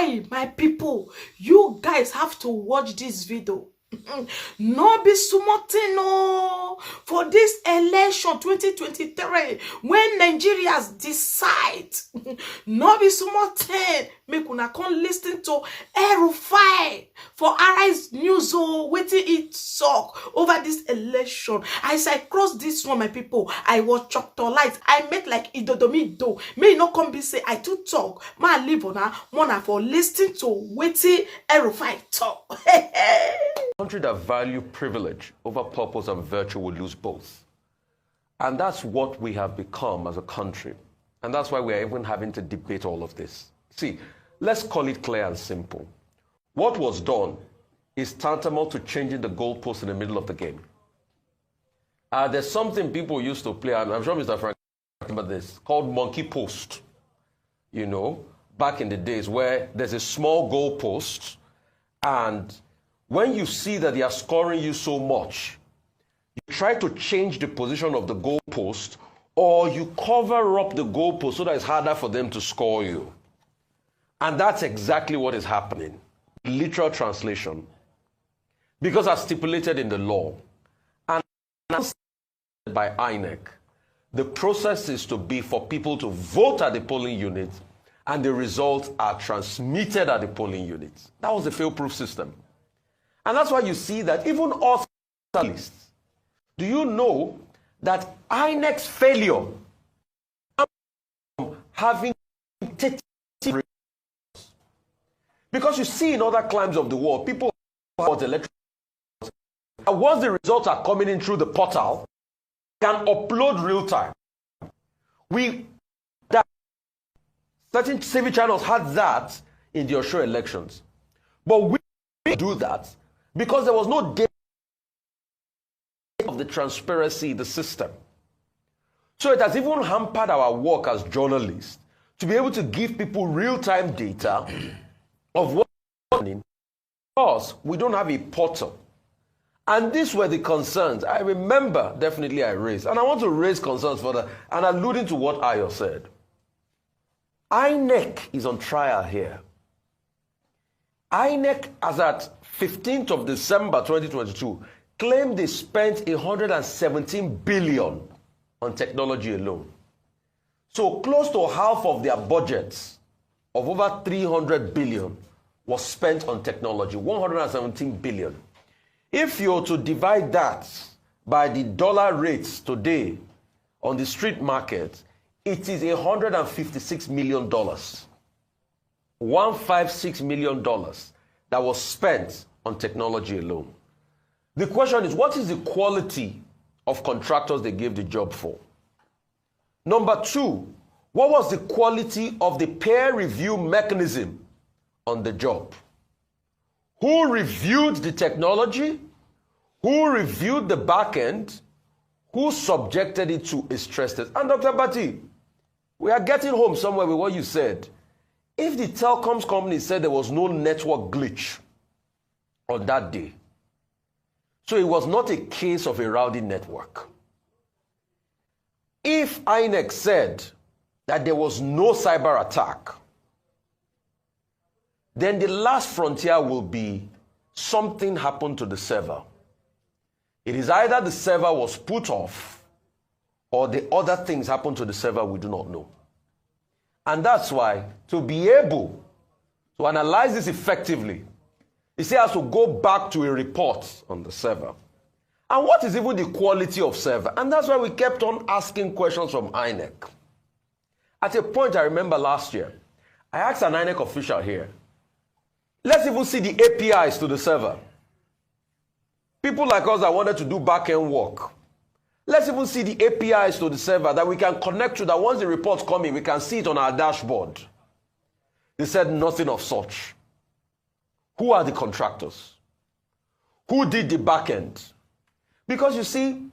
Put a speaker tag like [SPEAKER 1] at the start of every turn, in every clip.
[SPEAKER 1] Kai, my people, you guys have to watch this video. No be sumotin no for this election 2023 when Nigerians decide. No be sumotin. Make una come listen to Erufai for Arise News waiting it talk over this election. As I cross this one, my people, I was chopped to light. I make like idodomido. May not come be say I too talk. Ma live on mona for listening to waiting Erufai talk.
[SPEAKER 2] Country that value privilege over purpose and virtue will lose both. And that's what we have become as a country. And that's why we are even having to debate all of this. See, let's call it clear and simple. What was done is tantamount to changing the goalpost in the middle of the game. There's something people used to play, and I'm sure Mr. Frank remember this, called monkey post. You know, back in the days where there's a small goalpost, and when you see that they are scoring you so much, you try to change the position of the goalpost, or you cover up the goalpost so that it's harder for them to score you. And that's exactly what is happening. Literal translation. Because as stipulated in the law, and by INEC, the process is to be for people to vote at the polling unit, and the results are transmitted at the polling unit. That was a fail-proof system. And that's why you see that even us journalists, do you know that INEC's failure having because you see in other climes of the world, people about elections, and once the results are coming in through the portal, can upload real time. Certain TV channels had that in the Osho elections, but we do that because there was no data of the transparency in the system. So it has even hampered our work as journalists to be able to give people real-time data of what's happening because we don't have a portal. And these were the concerns I remember definitely I raised. And I want to raise concerns further and alluding to what Ayo said. INEC is on trial here. INEC, as at 15th of December 2022, claimed they spent 117 billion on technology alone. So close to half of their budgets of over 300 billion was spent on technology, 117 billion. If you're to divide that by the dollar rates today on the street market, it is $156 million. $156 million that was spent on technology alone. The question is, what is the quality of contractors they gave the job for? Number two, what was the quality of the peer review mechanism on the job? Who reviewed the technology? Who reviewed the back end? Who subjected it to a stress test? And Dr. Bati, we are getting home somewhere with what you said. If the telecoms company said there was no network glitch on that day, so it was not a case of a rowdy network. If INEC said that there was no cyber attack, then the last frontier will be something happened to the server. It is either the server was put off or the other things happened to the server we do not know. And that's why to be able to analyze this effectively, he has to go back to a report on the server. And what is even the quality of server? And that's why we kept on asking questions from INEC. At a point I remember last year, I asked an INEC official here, let's even see the APIs to the server. People like us that wanted to do back-end work. Let's even see the APIs to the server that we can connect to, that once the reports come in, we can see it on our dashboard. They said nothing of such. Who are the contractors? Who did the back-end? Because you see,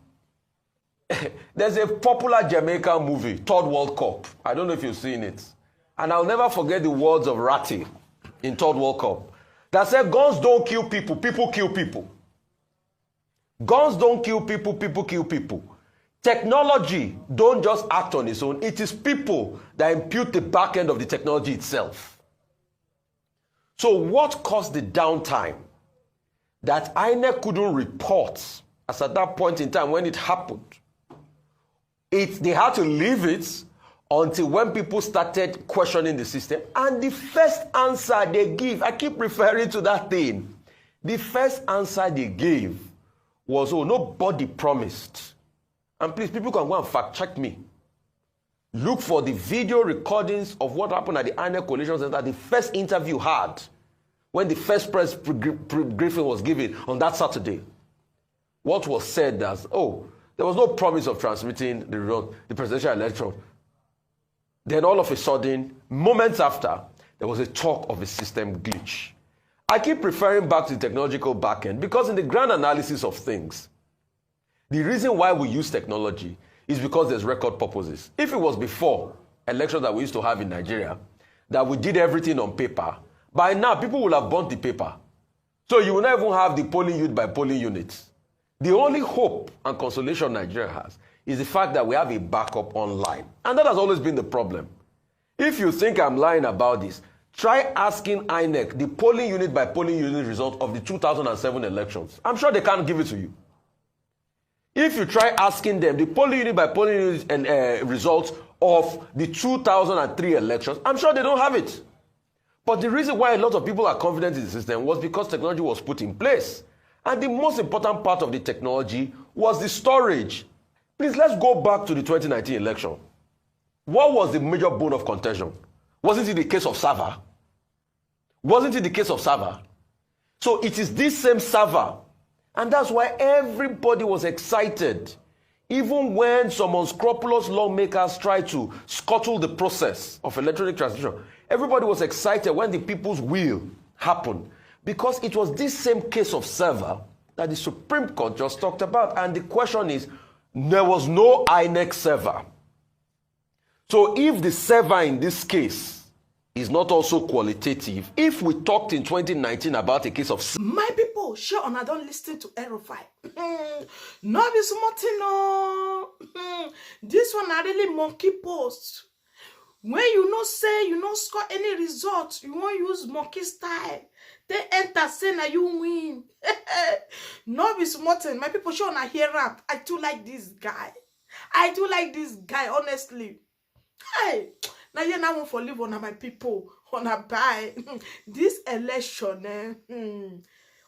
[SPEAKER 2] there's a popular Jamaican movie, Third World Cup. I don't know if you've seen it. And I'll never forget the words of Ratty in Third World Cup that said, guns don't kill people, people kill people. Guns don't kill people, people kill people. Technology don't just act on its own. It is people that impute the back end of the technology itself. So what caused the downtime that INEC couldn't report as at that point in time when it happened? They had to leave it until when people started questioning the system. And the first answer they give, I keep referring to that thing, the first answer they gave was, oh, nobody promised. And please, people can go and fact check me. Look for the video recordings of what happened at the INEC Coalition Center, the first interview had when the first press briefing was given on that Saturday. What was said as, oh, there was no promise of transmitting the presidential election. Then all of a sudden, moments after, there was a talk of a system glitch. I keep referring back to the technological backend because in the grand analysis of things, the reason why we use technology is because there's record purposes. If it was before elections that we used to have in Nigeria, that we did everything on paper, by now people will have burnt the paper. So you will not even have the polling unit by polling units. The only hope and consolation Nigeria has is the fact that we have a backup online. And that has always been the problem. If you think I'm lying about this, try asking INEC the polling unit by polling unit result of the 2007 elections. I'm sure they can't give it to you. If you try asking them the polling unit by polling unit and results of the 2003 elections, I'm sure they don't have it. But the reason why a lot of people are confident in the system was because technology was put in place. And the most important part of the technology was the storage. Please, let's go back to the 2019 election. What was the major bone of contention? Wasn't it the case of server? Wasn't it the case of server? So it is this same server. And that's why everybody was excited. Even when some unscrupulous lawmakers tried to scuttle the process of electronic transmission, everybody was excited when the people's will happened. Because it was this same case of server that the Supreme Court just talked about. And the question is, there was no INEC server. So if the server in this case is not also qualitative, if we talked in 2019 about a case of...
[SPEAKER 1] My people, sure, and I don't listen to Aerofy. No be smarting, no. This one are really monkey post. When you no say, you no score any result, you won't use monkey style. They enter, say, now you win. No be smarting. My people, sure, not hear rap. I do like this guy. I do like this guy, honestly. Hey, now you now want for live on my people, on a buy. This election,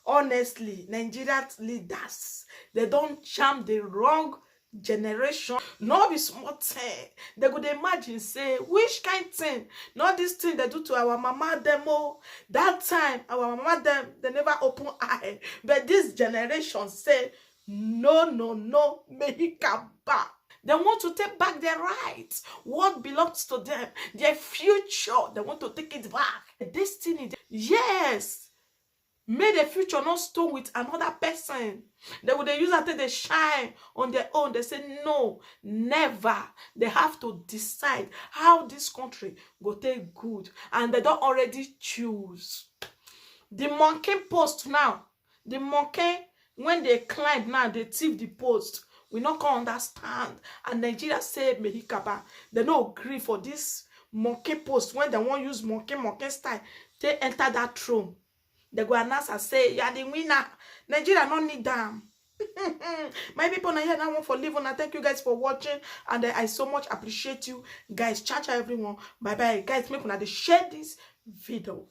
[SPEAKER 1] honestly, Nigerian leaders, they don't charm the wrong generation. No be small thing. They could imagine, say, which kind thing? Not this thing they do to our mama demo. That time, our mama them, they never open eye. But this generation say, no, make it come back. They want to take back their rights. What belongs to them, their future, they want to take it back. The destiny, yes. May the future not stone with another person. They would use that they shine on their own. They say no, never. They have to decide how this country go take good. And they don't already choose. The monkey post now. The monkey, when they climb now, they thief the post. We not can understand. And Nigeria say Mehikaba. They don't agree for this monkey post. When they want to use monkey style, they enter that throne. They go announce and say, you are the winner. Nigeria don't need them. My people, now here now want for living. I thank you guys for watching. And I so much appreciate you. Guys, ciao everyone. Bye-bye. Guys, make sure to share this video.